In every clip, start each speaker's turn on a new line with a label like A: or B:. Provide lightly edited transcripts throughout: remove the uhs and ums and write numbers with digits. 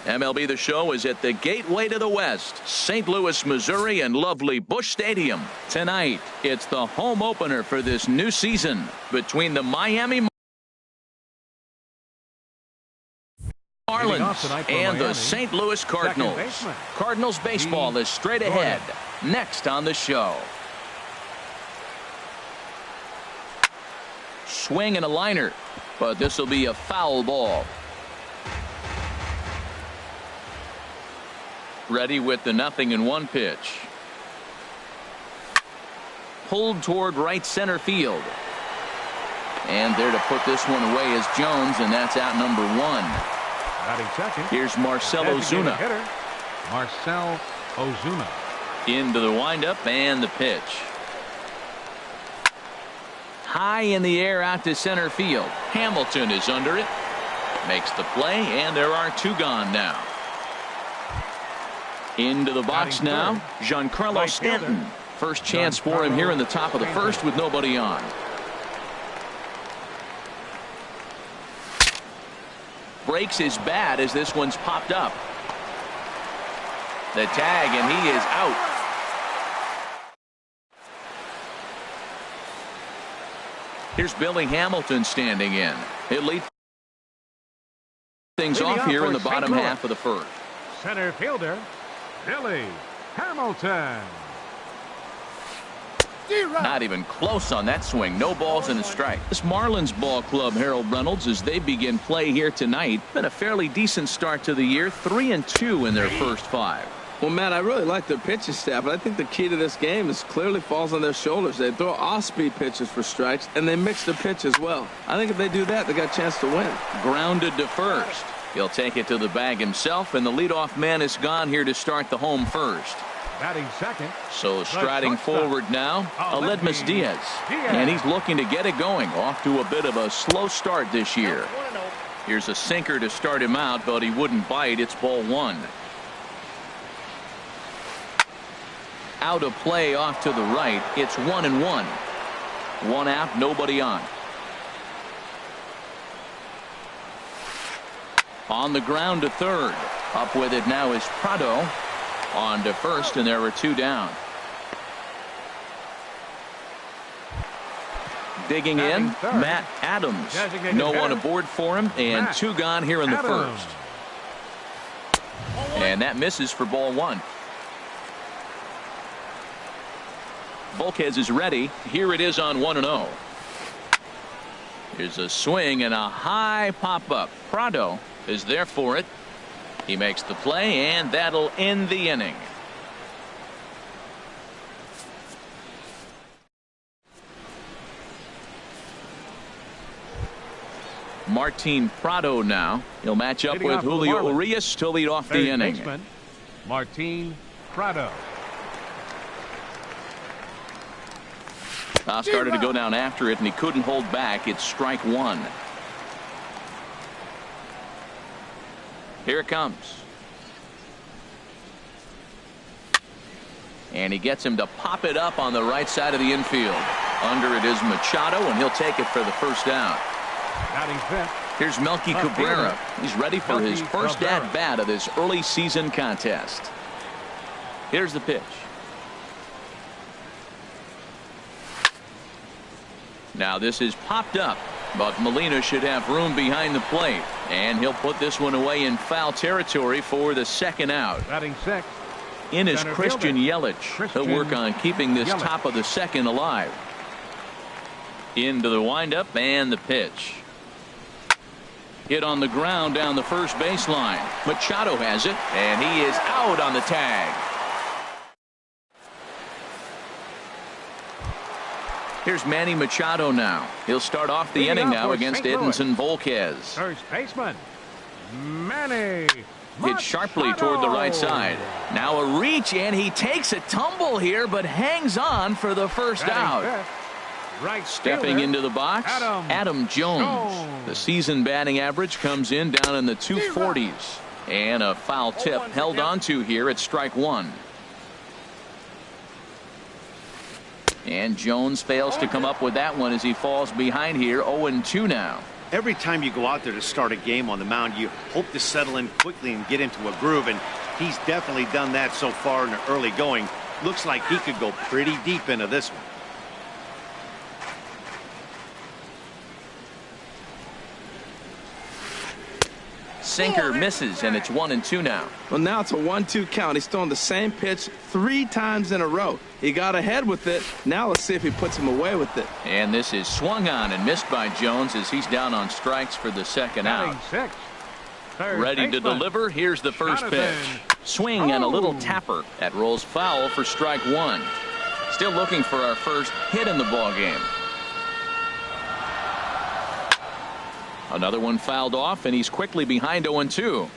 A: MLB The Show is at the gateway to the West, St. Louis, Missouri, and lovely Busch Stadium. Tonight, it's the home opener for this new season between the Miami Marlins and the St. Louis Cardinals. Cardinals baseball is straight ahead. Next on the show. Swing and a liner, but this will be a foul ball. Ready with the 0-1 pitch. Pulled toward right center field. And there to put this one away is Jones, and that's out number 1.
B: Batting second.
A: Here's Marcell Ozuna.
B: Marcell Ozuna.
A: Into the windup and the pitch. High in the air out to center field. Hamilton is under it. Makes the play, and there are 2 gone now. Into the box now, Giancarlo Stanton. First chance for him here in the top of the first with nobody on. Breaks his bat as this one's popped up. The tag, and he is out. Here's Billy Hamilton standing in. He'll lead things off here in the bottom half of the first.
B: Center fielder Billy Hamilton.
A: Not even close on that swing. No balls and a strike. This Marlins ball club, Harold Reynolds, as they begin play here tonight, been a fairly decent start to the year. 3-2 in their first 5.
C: Well, Matt, I really like their pitching staff, but I think the key to this game is clearly falls on their shoulders. They throw off-speed pitches for strikes, and they mix the pitch as well. I think if they do that, they got a chance to win.
A: Grounded to first. He'll take it to the bag himself, and the leadoff man is gone here to start the home first.
B: Batting second.
A: So striding forward now, Aledmys Diaz. And he's looking to get it going. Off to a bit of a slow start this year. Here's a sinker to start him out, but he wouldn't bite. It's ball 1. Out of play off to the right. It's 1-1. 1 out, nobody on. On the ground to third. Up with it now is Prado. On to first, and there are 2 down. Digging in, Matt Adams. No one aboard for him, and 2 gone here in the first. And that misses for ball 1. Volquez is ready. Here it is on 1-0. Here's a swing and a high pop-up. Prado is there for it. He makes the play, and that'll end the inning. Martin Prado now. He'll match up with Julio Urias to lead off the inning.
B: Martin Prado.
A: Started to go down after it, and he couldn't hold back. It's strike 1. Here it comes. And he gets him to pop it up on the right side of the infield. Under it is Machado, and he'll take it for the first out. Here's Melky Cabrera. He's ready for his first at-bat of this early season contest. Here's the pitch. Now this is popped up, but Molina should have room behind the plate, and he'll put this one away in foul territory for the second out.
B: Batting sixth.
A: In is Christian Yelich. He'll work on keeping this top of the second alive. Into the windup and the pitch. Hit on the ground down the first baseline. Machado has it, and he is out on the tag. Here's Manny Machado now. He'll start off the inning now against Edinson Volquez.
B: First baseman, Manny
A: Hit sharply toward the right side. Now a reach, and he takes a tumble here, but hangs on for the first out. Stepping into the box, Adam Jones. The season batting average comes in down in the 240s. And a foul tip held onto here at strike 1. And Jones fails to come up with that one as he falls behind here. 0-2 now.
D: every time you go out there to start a game on the mound, you hope to settle in quickly and get into a groove, and he's definitely done that so far in the early going. Looks like he could go pretty deep into this one.
A: Sinker misses, and it's 1-2 now.
C: Well, now it's a 1-2 count. He's throwing the same pitch 3 times in a row. He got ahead with it. Now let's see if he puts him away with it.
A: And this is swung on and missed by Jones as he's down on strikes for the second out. Ready to deliver. Here's the first pitch. Swing and a little tapper. That rolls foul for strike 1. Still looking for our first hit in the ball game. Another one fouled off, and he's quickly behind 0-2.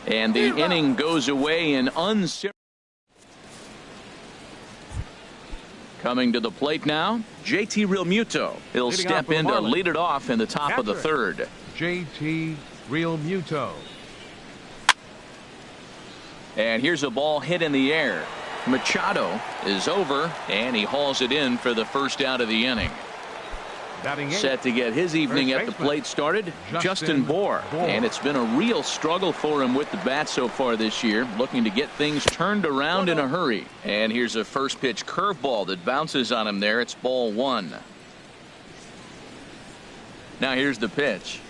A: And the inning goes away in uncertain. Coming to the plate now, JT Realmuto. He'll step in to lead it off in the top of the third.
B: JT Realmuto. And
A: here's a ball hit in the air. Machado is over, and he hauls it in for the first out of the inning. Set to get his evening at the plate started, Justin Bour. And it's been a real struggle for him with the bat so far this year, looking to get things turned around in a hurry. And here's a first pitch curveball that bounces on him there. It's ball 1. Now here's the pitch.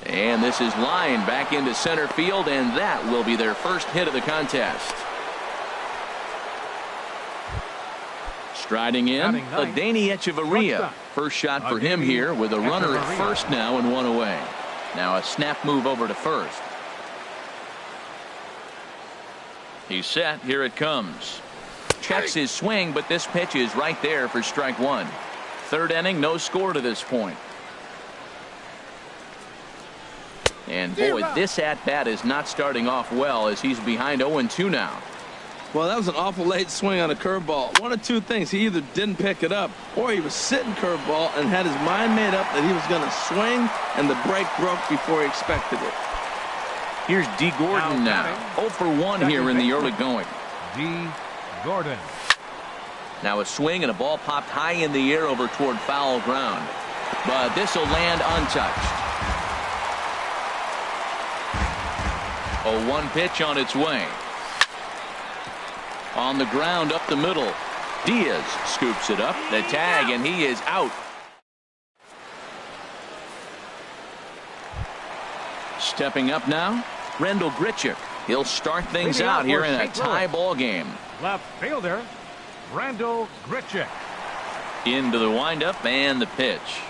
A: And this is lined back into center field, and that will be their first hit of the contest. Striding in, Adeiny Echeverria. First shot for him here with a runner at first now and 1 away. Now a snap move over to first. He's set. Here it comes. Checks his swing, but this pitch is right there for strike 1. Third inning, no score to this point. And boy, this at-bat is not starting off well as he's behind 0-2 now.
C: Well, that was an awful late swing on a curveball. One of two things. He either didn't pick it up or he was sitting curveball and had his mind made up that he was going to swing, and the break broke before he expected it.
A: Here's D. Gordon now. 0 for 1 here in the early going.
B: D. Gordon.
A: Now a swing and a ball popped high in the air over toward foul ground. But this will land untouched. 0-1 pitch on its way. On the ground up the middle. Diaz scoops it up. The tag, and he is out. Stepping up now, Randal Grichuk. He'll start things out here in a tie ball game.
B: Left fielder, Randal Grichuk.
A: Into the windup and the pitch.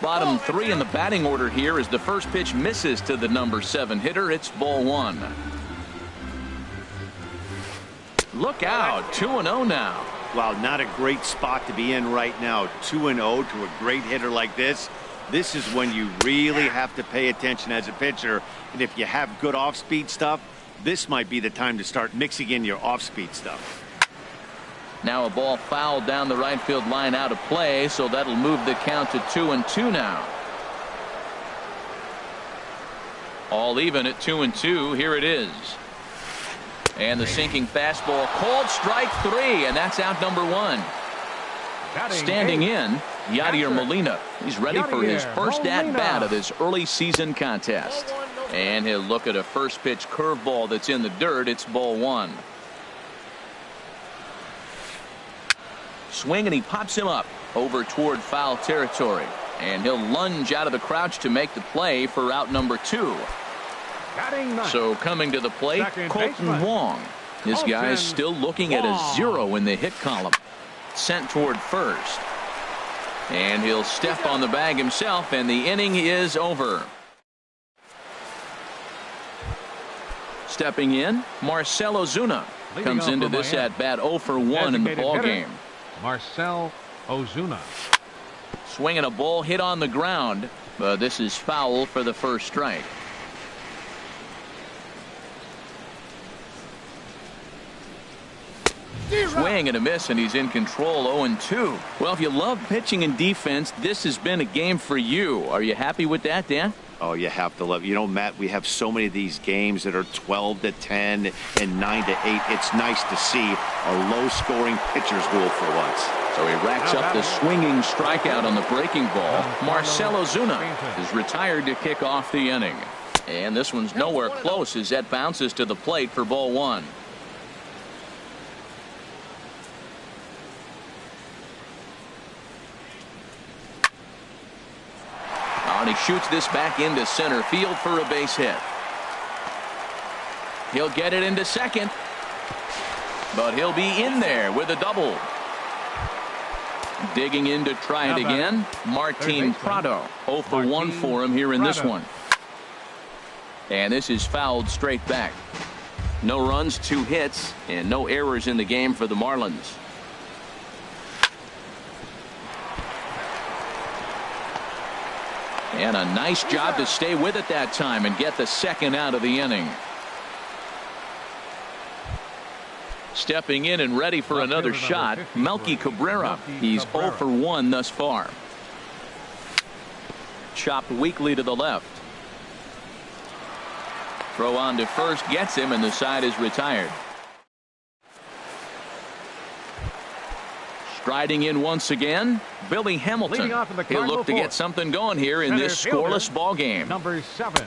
A: Bottom 3 in the batting order here as the first pitch misses to the number 7 hitter. It's ball 1. Look out, 2-0 now.
D: Wow, not a great spot to be in right now. 2-0 to a great hitter like this. This is when you really have to pay attention as a pitcher. And if you have good off-speed stuff, this might be the time to start mixing in your off-speed stuff.
A: Now a ball fouled down the right field line out of play, so that'll move the count to 2-2 now. All even at 2-2. Here it is. And the sinking fastball called strike 3, and that's out number 1. Standing in, Yadier Molina. He's ready for his first at-bat of this early season contest. And he'll look at a first pitch curveball that's in the dirt. It's ball 1. Swing, and he pops him up over toward foul territory. And he'll lunge out of the crouch to make the play for out number 2. So coming to the plate, Colton Wong. This guy's still looking at a 0 in the hit column. Sent toward first. And he'll step on the bag himself, and the inning is over. Stepping in, Marcell Ozuna. Comes into this at-bat 0 for 1 in the ballgame.
B: Marcell Ozuna.
A: Swinging a ball hit on the ground, but this is foul for the first strike. Swing and a miss, and he's in control. 0-2. Well, if you love pitching and defense, this has been a game for you. Are you happy with that, Dan?
D: Oh, you have to love. You know, Matt, we have so many of these games that are 12-10 and 9-8. It's nice to see a low-scoring pitcher's duel for once.
A: So he racks up the swinging strikeout on the breaking ball. Marcell Ozuna is retired to kick off the inning. And this one's nowhere close as that bounces to the plate for ball one. And he shoots this back into center field for a base hit. He'll get it into second, but he'll be in there with a double. Digging in to try it again, Martin Prado. 0 for 1 for him here in this one. And this is fouled straight back. No runs, 2 hits, and no errors in the game for the Marlins. And a nice job to stay with it that time and get the second out of the inning. Stepping in and ready for another shot, Melky Cabrera. He's 0 for 1 thus far. Chopped weakly to the left. Throw on to first gets him, and the side is retired. Striding in once again, Billy Hamilton. He'll look to get something going here in this scoreless ball game.
B: Number 7.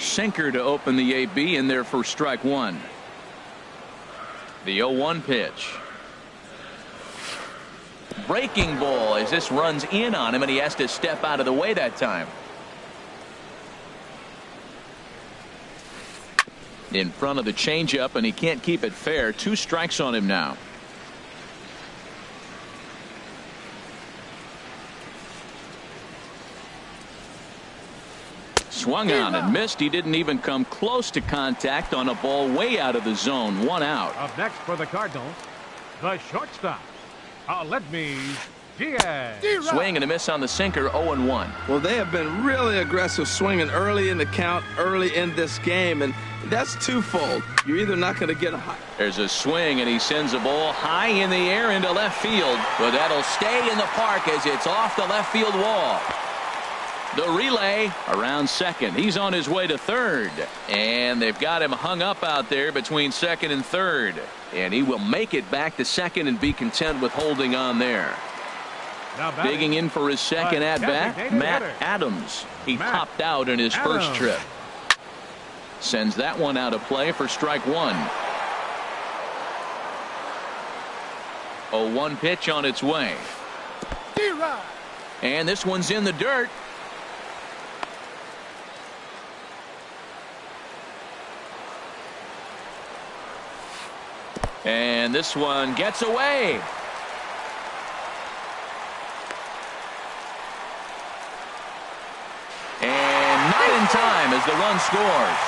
A: Sinker to open the AB in there for strike one. The 0-1 pitch. Breaking ball as this runs in on him, and he has to step out of the way that time. In front of the changeup, and he can't keep it fair. 2 strikes on him now. Swung on and missed. He didn't even come close to contact on a ball way out of the zone. 1 out.
B: Up next for the Cardinals, the shortstop, Aledmys Diaz.
A: Swing and a miss on the sinker. 0-1.
C: Well, they have been really aggressive swinging early in the count, early in this game, and that's twofold. You're either not going to get a high.
A: There's a swing, and he sends a ball high in the air into left field, but that'll stay in the park as it's off the left field wall. The relay around second. He's on his way to third, and they've got him hung up out there between second and third, and he will make it back to second and be content with holding on there. Digging in for his second at bat, Matt Adams. He popped out in his first trip. Sends that one out of play for strike one. 0-1 pitch on its way. And this one's in the dirt. And this one gets away. And not in time as the run scores.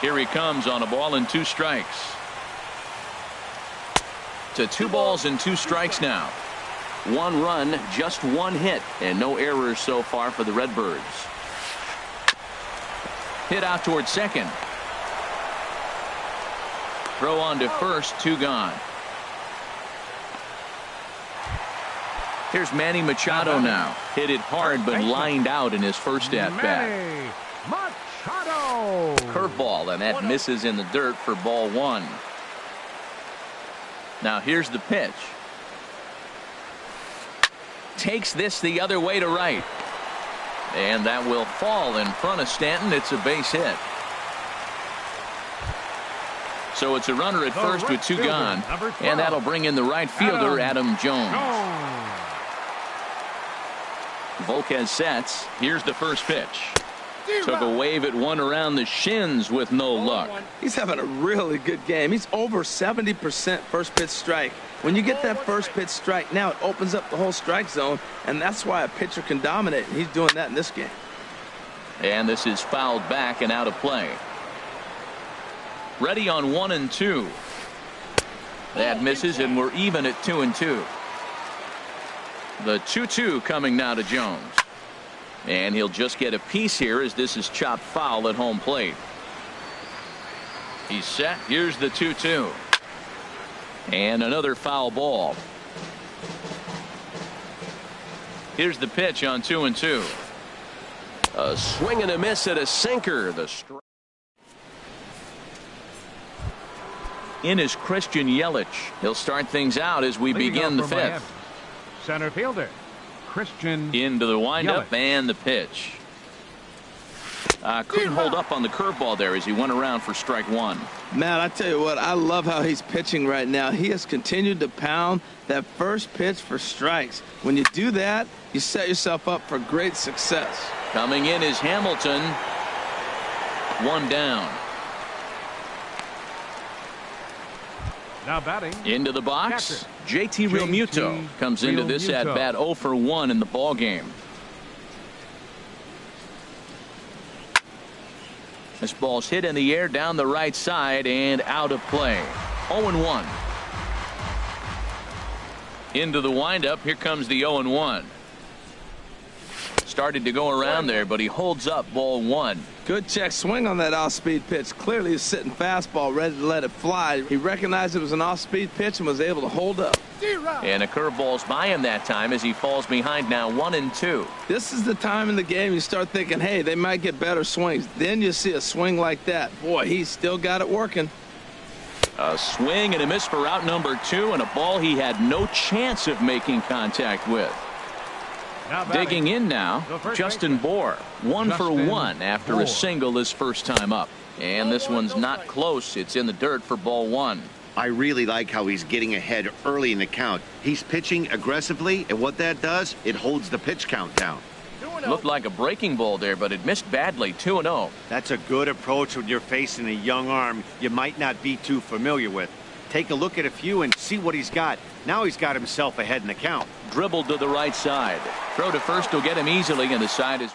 A: Here he comes on a ball and 2 strikes. To 2 balls and 2 strikes now. 1 run, just 1 hit, and no errors so far for the Redbirds. Hit out towards second. Throw on to first, 2 gone. Here's Manny Machado now. Hit it hard, but lined out in his first at-bat.
B: Machado.
A: Curveball, and that misses in the dirt for ball 1. Now here's the pitch. Takes this the other way to right. And that will fall in front of Stanton. It's a base hit. So it's a runner at first with 2 gone. And that'll bring in the right fielder, Adam Jones. Volquez sets. Here's the first pitch. Took a wave at one around the shins with no luck.
C: He's having a really good game. He's over 70% first pitch strike. When you get that first pitch strike, now it opens up the whole strike zone, and that's why a pitcher can dominate, and he's doing that in this game.
A: And this is fouled back and out of play. Ready on 1 and 2. That misses, and we're even at 2 and 2. The 2-2 coming now to Jones. And he'll just get a piece here as this is chopped foul at home plate. He's set. Here's the 2-2. And another foul ball. Here's the pitch on 2-2.
E: A swing and a miss at a sinker.
A: In is Christian Yelich. He'll start things out as we begin the fifth.
B: Center fielder Christian
A: into the windup
B: Yelich.
A: And the pitch. Couldn't hold up on the curveball there as he went around for strike one.
C: Matt, I tell you what, I love how he's pitching right now. He has continued to pound that first pitch for strikes. When you do that, you set yourself up for great success.
A: Coming in is Hamilton. One down.
B: Now batting
A: into the box.
B: catcher,
A: JT Realmuto comes into this at bat 0 for 1 in the ball game. This ball's hit in the air down the right side and out of play. 0-1. Into the windup. Here comes the 0-1. Started to go around there, but he holds up ball one.
C: Good check swing on that off-speed pitch. Clearly a sitting fastball ready to let it fly. He recognized it was an off-speed pitch and was able to hold up.
A: And a curveball's by him that time as he falls behind now 1-2.
C: This is the time in the game you start thinking, hey, they might get better swings. Then you see a swing like that. Boy, he's still got it working.
A: A swing and a miss for out number 2, and a ball he had no chance of making contact with. Digging in now, Justin Bour. 1 for 1 after a single his first time up. And this one's not close. It's in the dirt for ball one.
D: I really like how he's getting ahead early in the count. He's pitching aggressively, and what that does, it holds the pitch count down.
A: Looked like a breaking ball there, but it missed badly. 2-0.
D: That's a good approach when you're facing a young arm you might not be too familiar with. Take a look at a few and see what he's got. Now he's got himself ahead in the count.
A: Dribbled to the right side. Throw to first will get him easily, and the side is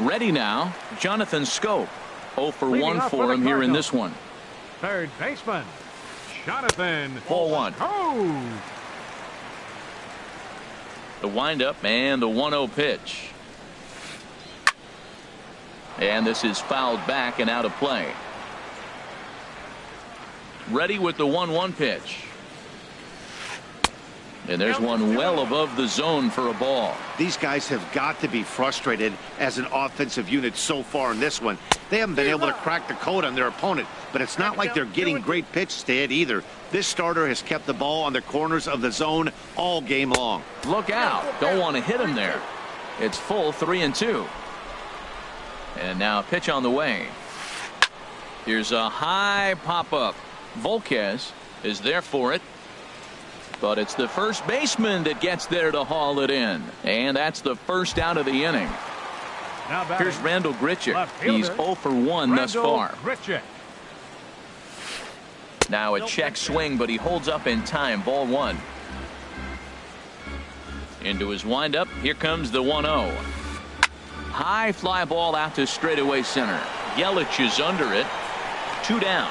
A: ready now. Jonathan Schoop. 0 for 1 for him here in this one.
B: Third baseman Jonathan.
A: 4-1.
B: Oh.
A: The windup and the 1-0 pitch. And this is fouled back and out of play. Ready with the 1-1 pitch. And there's one well above the zone for a ball.
D: These guys have got to be frustrated as an offensive unit so far in this one. They haven't been able to crack the code on their opponent, but it's not like they're getting great pitches to hit either. This starter has kept the ball on the corners of the zone all game long.
A: Look out. Don't want to hit him there. It's full 3-2. And now a pitch on the way. Here's a high pop-up. Volquez is there for it. But it's the first baseman that gets there to haul it in. And that's the first out of the inning. Here's Randal Grichuk. He's 0 for 1 thus far.
B: Grichuk.
A: Now a check swing, but he holds up in time. Ball one. Into his windup. Here comes the 1-0. High fly ball out to straightaway center. Yelich is under it. 2 down.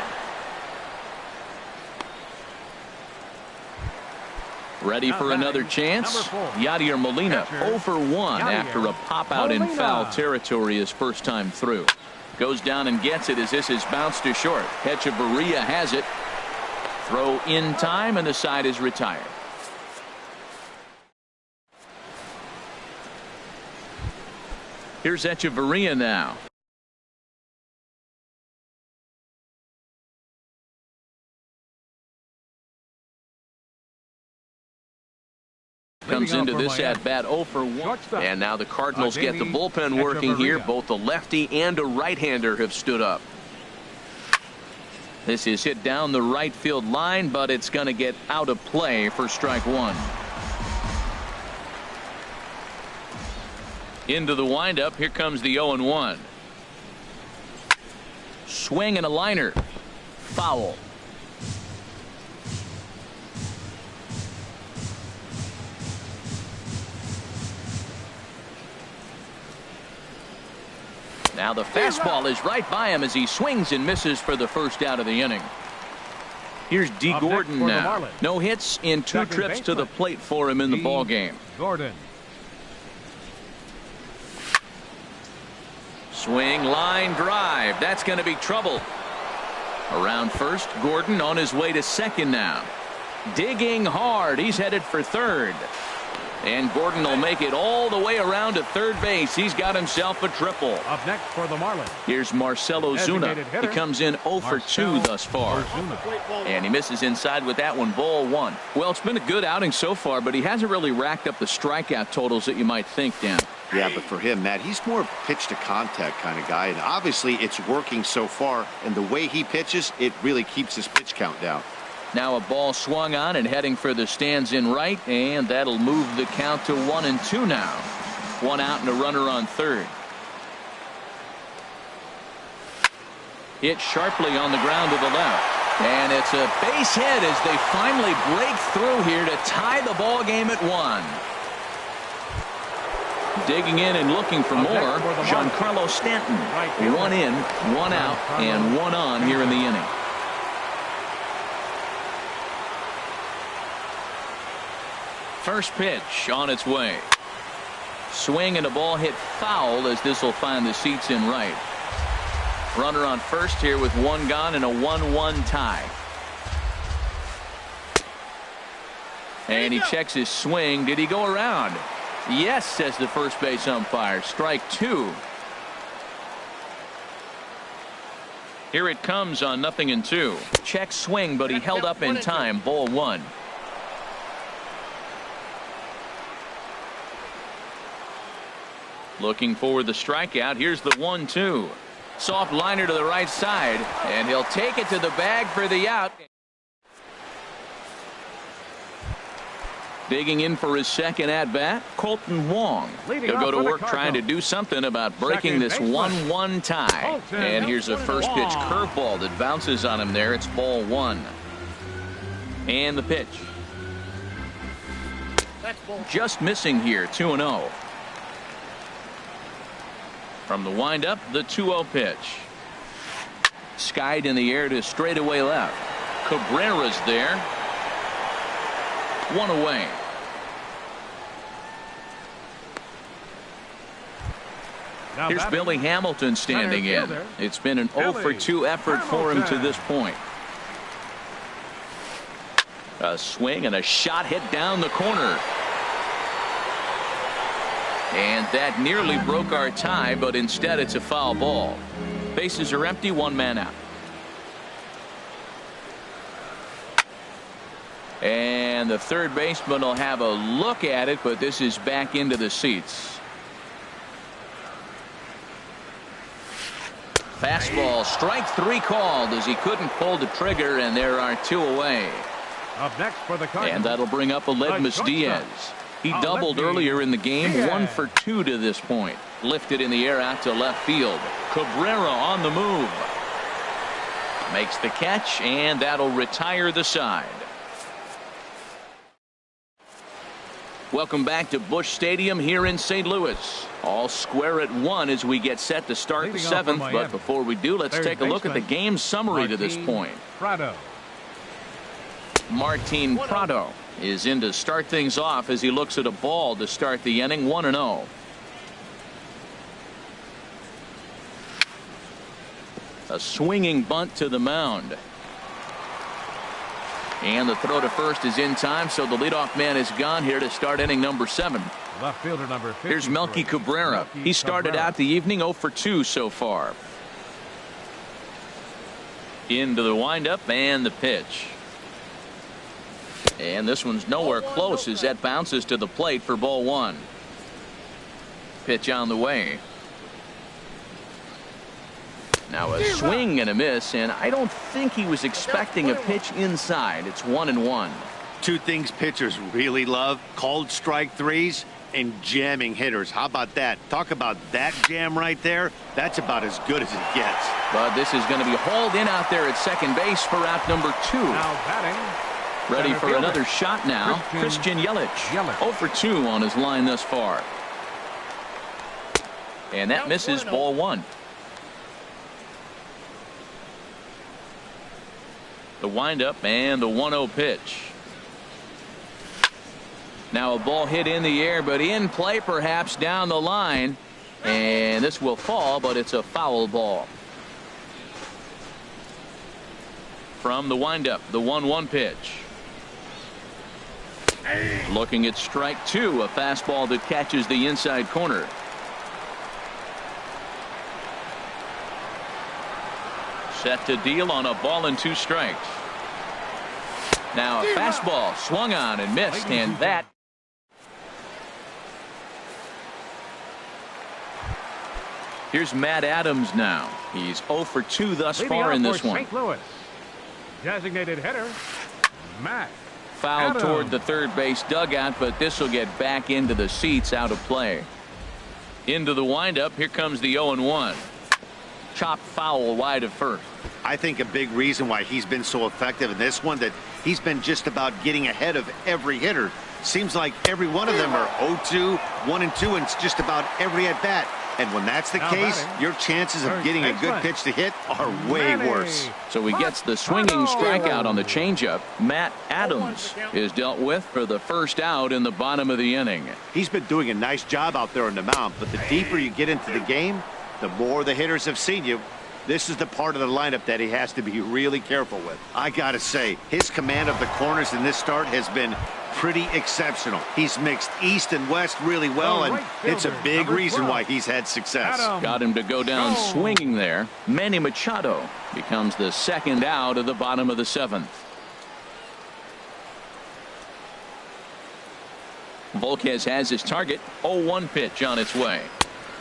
A: Ready for another chance. Yadier Molina 0 for 1 after a pop out in foul territory his first time through. Goes down and gets it as this is bounced to short. Hechavarria has it. Throw in time, and the side is retired. Here's Hechavarria now. Comes into this at bat 0 for 1. And now the Cardinals get the bullpen working here. Both the lefty and a right-hander have stood up. This is hit down the right field line, but it's going to get out of play for strike one. Into the windup. Here comes the 0-1. Swing and a liner. Foul. Now the fastball is right by him as he swings and misses for the first out of the inning. Here's D. Gordon now. No hits in 2 trips to the plate for him in the ball game.
B: Gordon.
A: Swing, line drive. That's going to be trouble. Around first, Gordon on his way to second now. Digging hard. He's headed for third. And Gordon will make it all the way around to third base. He's got himself a triple.
B: Up next for the Marlins.
A: Here's Marcell Ozuna. He comes in 0 for 2 thus far. And he misses inside with that one. Ball 1. Well, it's been a good outing so far, but he hasn't really racked up the strikeout totals that you might think, Dan.
D: Yeah, but for him, Matt, he's more pitch to contact kind of guy. And obviously it's working so far. And the way he pitches, it really keeps his pitch count down.
A: Now a ball swung on and heading for the stands in right, and that'll move the count to 1-2 now. 1 out and a runner on third. Hit sharply on the ground to the left. And it's a base hit as they finally break through here to tie the ball game at 1. Digging in and looking for more, Giancarlo Stanton. 1 in, 1 out, and 1 on here in the inning. First pitch on its way. Swing and a ball hit foul as this will find the seats in right. Runner on first here with 1 gone and a 1-1 tie. And he checks his swing. Did he go around? Yes, says the first base umpire. Strike 2. Here it comes on 0-2. Check swing, but he held up in time. Ball 1. Looking for the strikeout. Here's the 1-2. Soft liner to the right side, and he'll take it to the bag for the out. Digging in for his second at bat, Colton Wong. He'll go to work trying to do something about breaking this 1-1 tie. And here's a first pitch curveball that bounces on him there. It's ball 1. And the pitch. Just missing here, 2-0. From the windup, the 2-0 pitch. Skied in the air to straightaway left. Cabrera's there. 1 away. Here's Billy Hamilton standing in. It's been an 0 for 2 effort for him to this point. A swing and a shot hit down the corner. And that nearly broke our tie, but instead it's a foul ball. Bases are empty, 1 man out. And the third baseman will have a look at it, but this is back into the seats. Fastball, strike 3 called as he couldn't pull the trigger, and there are 2 away.
B: Up next for the Cardinals.
A: And that'll bring up Aledmys Diaz. He doubled earlier in the game, 1 for 2 to this point. Lifted in the air out to left field. Cabrera on the move. Makes the catch, and that'll retire the side. Welcome back to Busch Stadium here in St. Louis. All square at 1 as we get set to start the 7th. But before we do, let's take a look at the game summary to this point. Martin Prado is in to start things off as he looks at a ball to start the inning. 1-0. A swinging bunt to the mound. And the throw to first is in time, so the leadoff man is gone here to start inning number 7.
B: Left fielder number 50.
A: Here's Melky Cabrera. He started out the evening 0 for 2 so far. Into the windup and the pitch. And this one's nowhere close as that bounces to the plate for ball 1. Pitch on the way. Now a swing and a miss, and I don't think he was expecting a pitch inside. It's 1-1.
D: 2 things pitchers really love: called strike 3s and jamming hitters. How about that? Talk about that jam right there. That's about as good as it gets.
A: But this is going to be hauled in out there at second base for out number 2.
B: Now batting.
A: Ready for another shot now. Christian Yelich. 0 for 2 on his line thus far. And that misses, ball 1. The windup and the 1-0 pitch. Now a ball hit in the air, but in play perhaps down the line. And this will fall, but it's a foul ball. From the windup, the 1-1 pitch. Looking at strike two, a fastball that catches the inside corner. Set to deal on a ball and 2 strikes. Now a fastball swung on and missed, and that. Here's Matt Adams now. He's 0 for 2 thus far in this one.
B: St. Louis. Designated hitter, Matt
A: Foul
B: Adams.
A: toward the third base dugout, but this will get back into the seats, out of play. Into the windup. Here comes the 0-1. Chopped foul wide of first.
D: I think a big reason why he's been so effective in this one, that he's been just about getting ahead of every hitter. Seems like every one of them are 0-2, 1-2, and it's just about every at bat. And when that's the case, your chances of getting a good pitch to hit are way worse.
A: So he gets the swinging strikeout on the changeup. Matt Adams is dealt with for the first out in the bottom of the inning.
D: He's been doing a nice job out there on the mound, but the deeper you get into the game, the more the hitters have seen you. This is the part of the lineup that he has to be really careful with. I gotta say, his command of the corners in this start has been pretty exceptional. He's mixed east and west really well, and it's a big reason why he's had success.
A: Got him to go down swinging there. Manny Machado becomes the second out of the bottom of the 7th. Volquez has his target. 0-1 pitch on its way.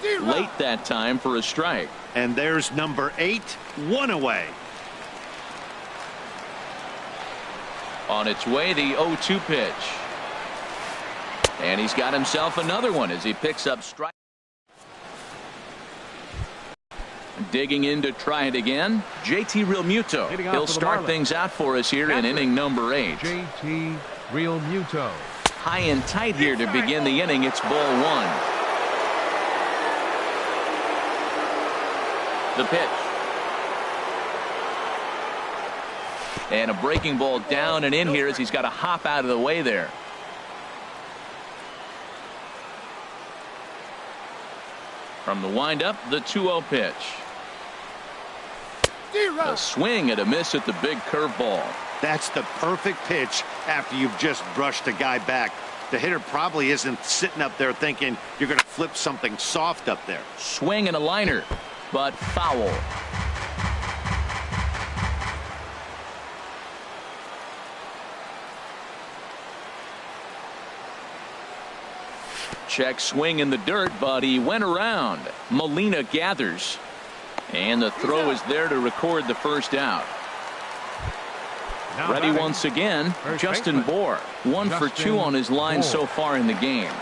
A: Late that time for a strike.
D: And there's number 8, 1 away.
A: On its way, the 0-2 pitch. And he's got himself another one as he picks up strike. Digging in to try it again, JT Realmuto. He'll start things out for us here in inning number 8.
B: JT Realmuto.
A: High and tight here to begin the inning. It's ball 1. The pitch. And a breaking ball down and in here as he's got to hop out of the way there. From the windup, the 2-0 pitch. A swing and a miss at the big curveball.
D: That's the perfect pitch after you've just brushed a guy back. The hitter probably isn't sitting up there thinking you're going to flip something soft up there.
A: Swing and a liner, but foul. Check swing in the dirt, but he went around. Molina gathers. And the throw is there to record the first out. Ready once again, Justin Bour. 1 for 2 on his line so far in the game.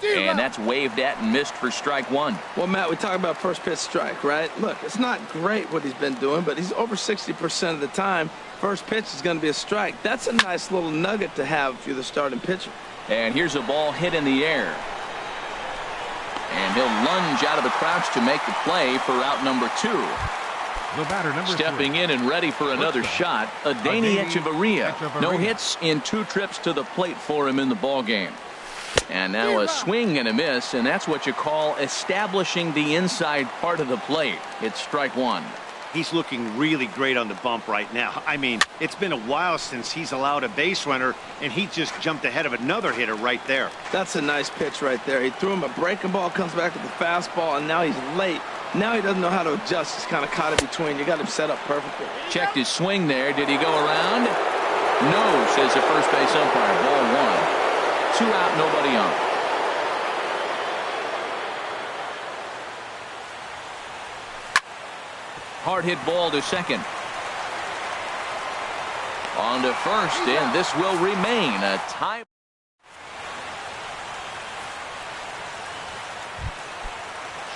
A: And that's waved at and missed for strike 1.
C: Well, Matt, we talk about first pitch strike, right? Look, it's not great what he's been doing, but he's over 60% of the time. First pitch is going to be a strike. That's a nice little nugget to have if you're the starting pitcher.
A: And here's a ball hit in the air. And he'll lunge out of the crouch to make the play for out number 2.
B: The batter, number
A: Stepping
B: 3.
A: in and ready for another shot, Adeiny Hechavarria. No hits in 2 trips to the plate for him in the ball game. And now a swing and a miss, and that's what you call establishing the inside part of the plate. It's strike 1.
D: He's looking really great on the bump right now. I mean, it's been a while since he's allowed a base runner, and he just jumped ahead of another hitter right there.
C: That's a nice pitch right there. He threw him a breaking ball, comes back with the fastball, and now he's late. Now he doesn't know how to adjust. He's kind of caught in between. You got him set up perfectly.
A: Checked his swing there. Did he go around? No, says the first base umpire. Ball 1. 2 out, nobody on. Hard hit ball to second. On to first, and this will remain a tie.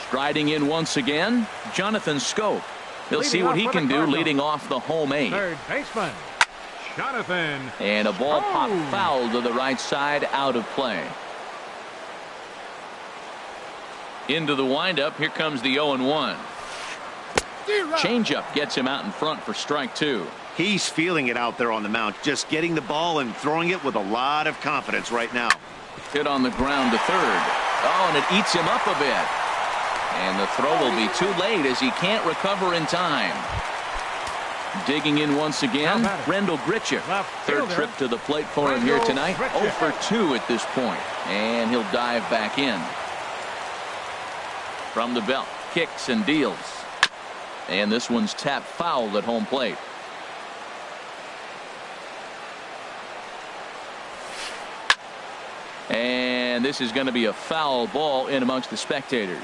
A: Striding in once again, Jonathan Schoop. He'll see what he can do leading off the home 8.
B: Third baseman, Jonathan.
A: And a ball popped foul to the right side, out of play. Into the windup, here comes the 0-1. Changeup gets him out in front for strike 2.
D: He's feeling it out there on the mound, just getting the ball and throwing it with a lot of confidence right now.
A: Hit on the ground to third. Oh, and it eats him up a bit. And the throw will be too late as he can't recover in time. Digging in once again, Rendell Grichuk. Third trip to the plate for him here tonight. 0 for 2 at this point. And he'll dive back in. From the belt, kicks and deals. And this one's tapped foul at home plate. And this is going to be a foul ball in amongst the spectators.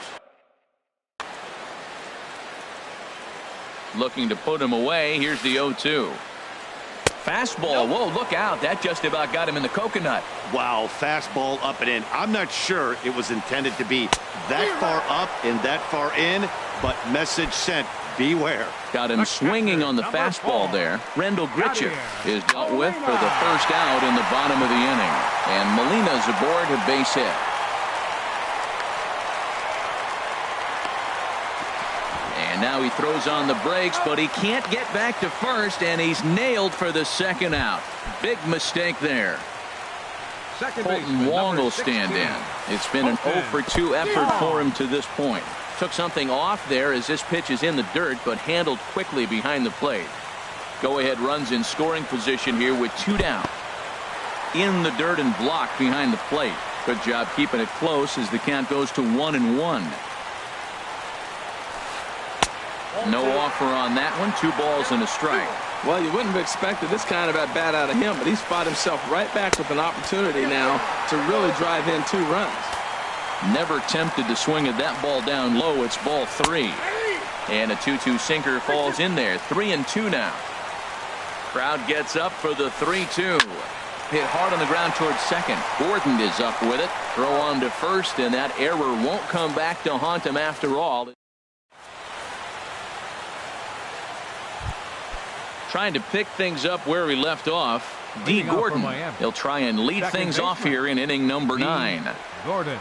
A: Looking to put him away. Here's the 0-2. Fastball. Whoa, look out. That just about got him in the coconut.
D: Wow, fastball up and in. I'm not sure it was intended to be that far up and that far in, but message sent. Beware.
A: Got him swinging on the fastball there. Rendell Grichuk is dealt with for the first out in the bottom of the inning. And Molina's aboard a base hit. And now he throws on the brakes, but he can't get back to first, and he's nailed for the second out. Big mistake there. Colton Wong will stand in. It's been an 0 for 2 effort for him to this point. Took something off there as this pitch is in the dirt, but handled quickly behind the plate. Go-ahead runs in scoring position here with 2 down. In the dirt and blocked behind the plate. Good job keeping it close as the count goes to 1-1. No offer on that one. 2 balls and a strike.
C: Well, you wouldn't have expected this kind of at bat out of him, but he's fought himself right back with an opportunity now to really drive in 2 runs.
A: Never tempted to swing at that ball down low. It's ball 3. And a 2-2 sinker falls in there. 3-2 now. Crowd gets up for the 3-2. Hit hard on the ground towards second. Gordon is up with it. Throw on to first, and that error won't come back to haunt him after all. Trying to pick things up where he left off. D. Gordon. He'll try and lead things off here in inning number 9.
B: Gordon.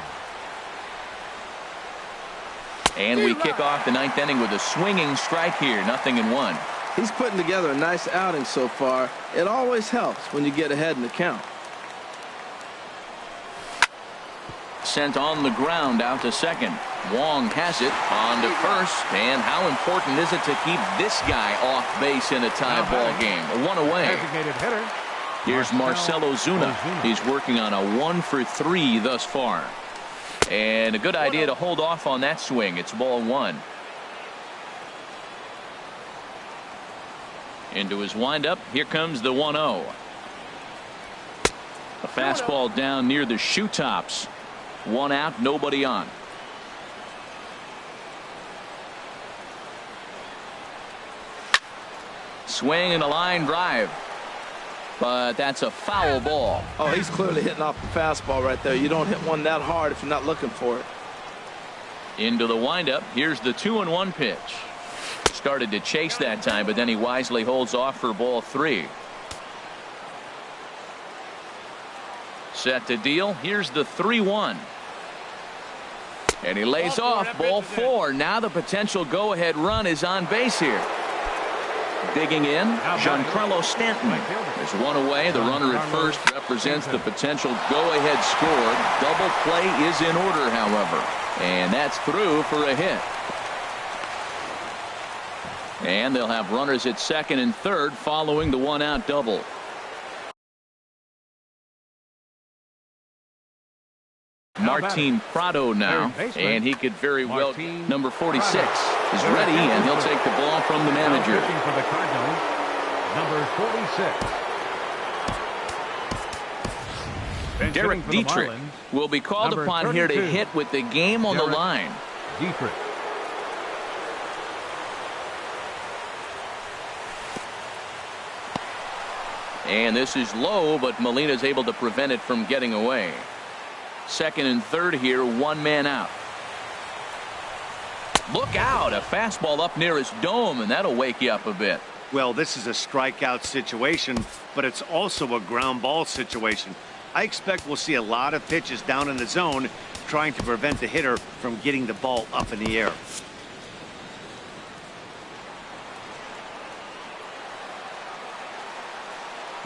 A: And we kick off the 9th inning with a swinging strike here. 0-1.
C: He's putting together a nice outing so far. It always helps when you get ahead in the count.
A: Sent on the ground out to second. Wong has it on to first. And how important is it to keep this guy off base in a tie ball game? 1 away.
B: Designated hitter.
A: Here's Marcell Ozuna. He's working on a 1 for 3 thus far. And a good idea to hold off on that swing. It's ball 1. Into his windup. Here comes the 1-0. A fastball down near the shoe tops. 1 out, nobody on. Swing and a line drive. But that's a foul ball.
C: Oh, he's clearly hitting off the fastball right there. You don't hit one that hard if you're not looking for it.
A: Into the windup. Here's the 2-1 pitch. Started to chase that time, but then he wisely holds off for ball 3. Set to deal. Here's the 3-1. And he lays off ball 4. Now the potential go-ahead run is on base here. Digging in, Giancarlo Stanton. There's 1 away. The runner at first represents the potential go-ahead score. Double play is in order, however. And that's through for a hit. And they'll have runners at second and third following the 1-out double. Martin Prado now, and he could very well. Number 46 is ready, and he'll take the ball from the manager.
B: For the Cardinals, number 46.
A: Derek Dietrich will be called upon here to hit with the game on the line.
B: Dietrich.
A: And this is low, but Molina's able to prevent it from getting away. Second and third here, 1 man out. Look out, a fastball up near his dome, and that'll wake you up a bit.
D: Well, this is a strikeout situation, but it's also a ground ball situation. I expect we'll see a lot of pitches down in the zone trying to prevent the hitter from getting the ball up in the air.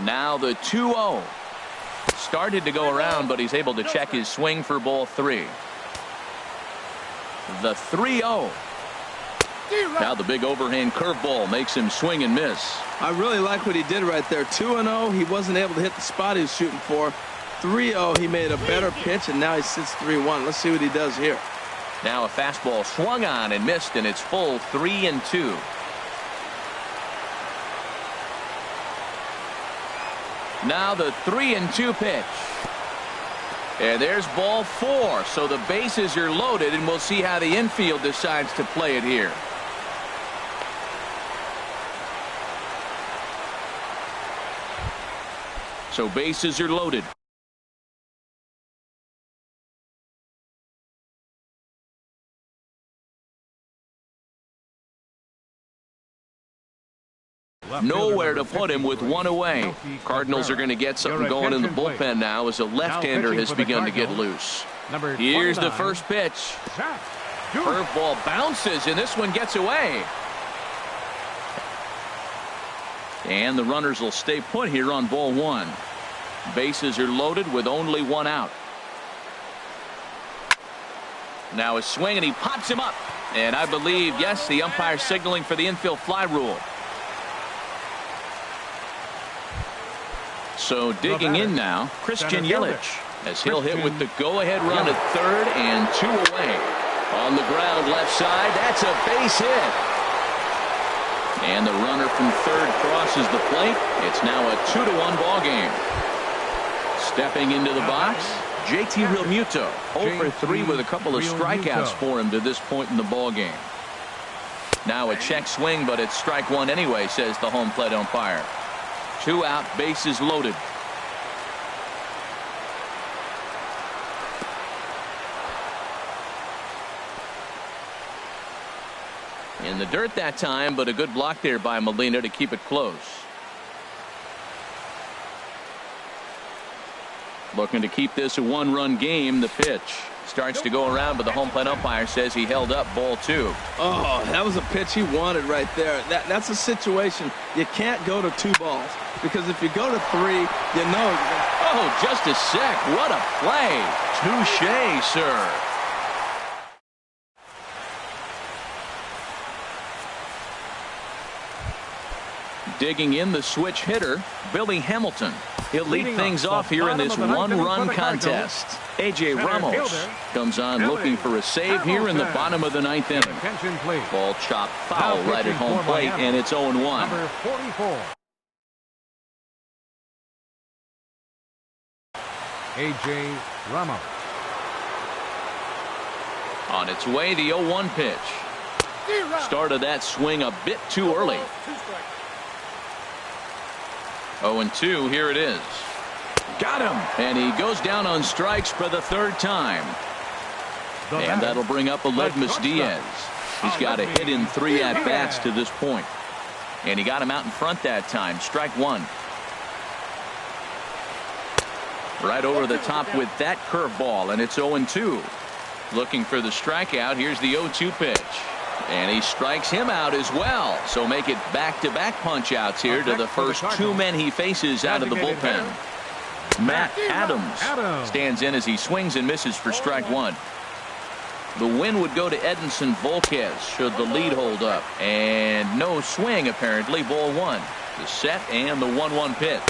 A: Now the 2-0. Started to go around, but he's able to check his swing for ball 3. The 3-0. Now the big overhand curveball makes him swing and miss.
C: I really like what he did right there. 2-0, he wasn't able to hit the spot he was shooting for. 3-0, he made a better pitch, and now he sits 3-1. Let's see what he does here.
A: Now a fastball swung on and missed, and it's full 3-2. Now the 3-2 pitch. And there's ball 4. So the bases are loaded, and we'll see how the infield decides to play it here. So bases are loaded. Nowhere to put him with one away. Cardinals are going to get something going in the bullpen now as a left-hander has begun to get loose. Here's the first pitch. Curveball bounces, and this one gets away. And the runners will stay put here on ball 1. Bases are loaded with only 1 out. Now a swing, and he pops him up. And I believe, yes, the umpire signaling for the infield fly rule. So digging in now, Christian Yelich, as he'll hit with the go-ahead run at third and 2 away. On the ground left side, that's a base hit. And the runner from third crosses the plate. It's now a 2-1 ball game. Stepping into the box, JT Realmuto, 0 for 3 with a couple of strikeouts for him to this point in the ball game. Now a check swing, but it's strike 1 anyway, says the home plate umpire. 2 out, bases loaded. In the dirt that time, but a good block there by Molina to keep it close. Looking to keep this a 1-run game. The pitch starts to go around, but the home plate umpire says he held up ball 2.
C: Oh, that was a pitch he wanted right there. That's a situation you can't go to 2 balls, because if you go to 3, you know.
A: Oh, just a sec. What a play. Touché, sir. Digging in, the switch hitter, Billy Hamilton. He'll lead things off here in this 1-run contest. A.J. Ramos comes on looking for a save here in the bottom of the 9th inning. Ball chopped foul right at home plate, and it's 0-1.
B: Number 44. A.J. Ramos.
A: On its way, the 0-1 pitch. Started that swing a bit too early. 0-2, here it is. Got him. And he goes down on strikes for the 3rd time. And that'll bring up Aledmys Diaz. He's got a hit in 3 at-bats to this point. And he got him out in front that time. Strike 1. Right over the top with that curveball, and it's 0-2. Looking for the strikeout. Here's the 0-2 pitch. And he strikes him out as well. So make it back-to-back punch-outs here to the first 2 men he faces out of the bullpen. Matt Adams stands in as he swings and misses for strike 1. The win would go to Edinson Volquez should the lead hold up. And no swing, apparently. Ball 1. The set and the 1-1 pitch.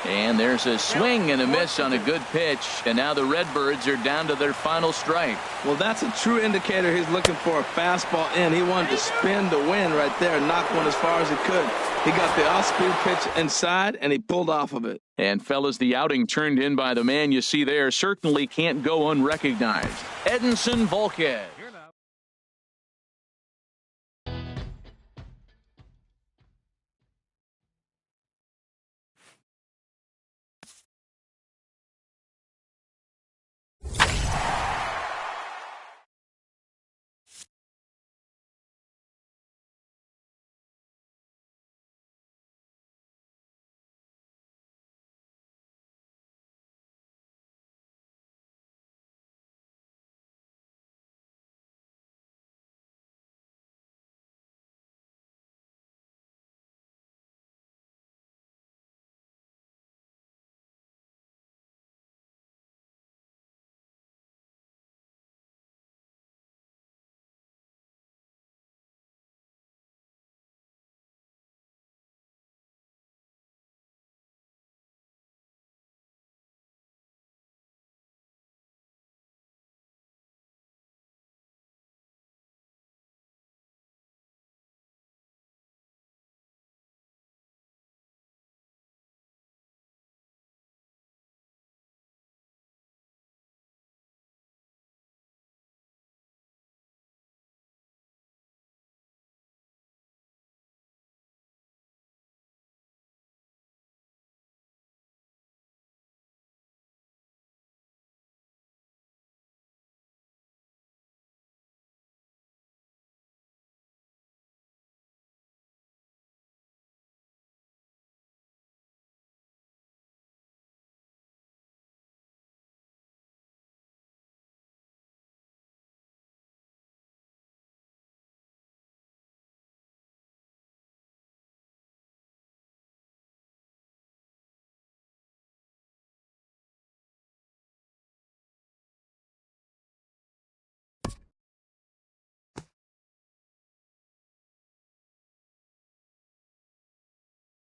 A: And there's a swing and a miss on a good pitch. And now the Redbirds are down to their final strike.
C: Well, that's a true indicator he's looking for a fastball in. He wanted to spin the wind right there and knock one as far as he could. He got the off-speed pitch inside, and he pulled off of it.
A: And, fellas, the outing turned in by the man you see there certainly can't go unrecognized. Edinson Volquez.